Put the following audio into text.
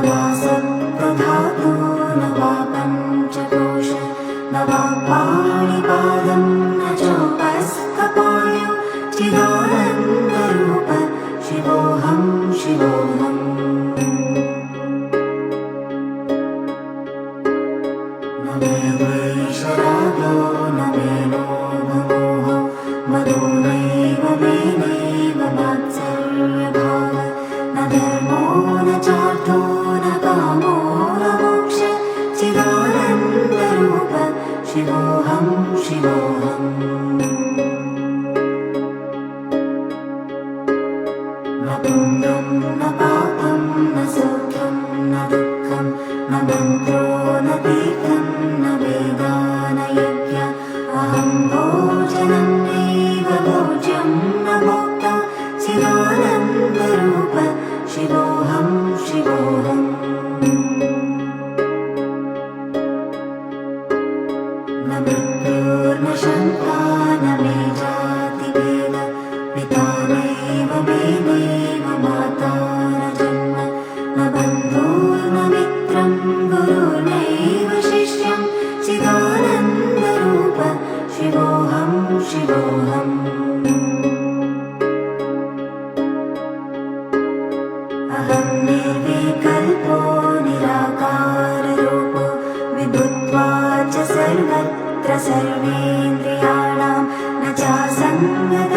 वा सप्तधातु न वा पञ्चकोश न वा पाणिपादं न चोपस्थपाणिः चिदानन्दरूप शिवोऽहं शिवोऽहम् न मे द्वेषरागो न मे लोभमोहो मदो नैव मे मात्सर्यभाव न धर्मो न चार्थो न कामो न मोक्ष चिदानन्दरूप शिवोऽहं शिवोऽहम् न पुण्यं न पापं न सौख्यं न दुःखं न मन्त्रो न तीर्थं न वेदा न यज्ञ अहं भोजनं नैव भोज्यं न भोक्ता चिदानन्दरूप शिवोऽहं शिवोऽहम् न मृत्युर्न शङ्का न मे जातिभेद पिता नैव मे नैव माता न जन्म न बन्धुर्न मित्रं गुरुर्नैव शिष्यं चिदानन्दरूप शिवोऽहं शिवोऽहम् अहं निर्विकल्पो निराकाररूपो विभुत्वाच्च सर्वत्र सर्वेन्द्रियाणां न चासङ्गतः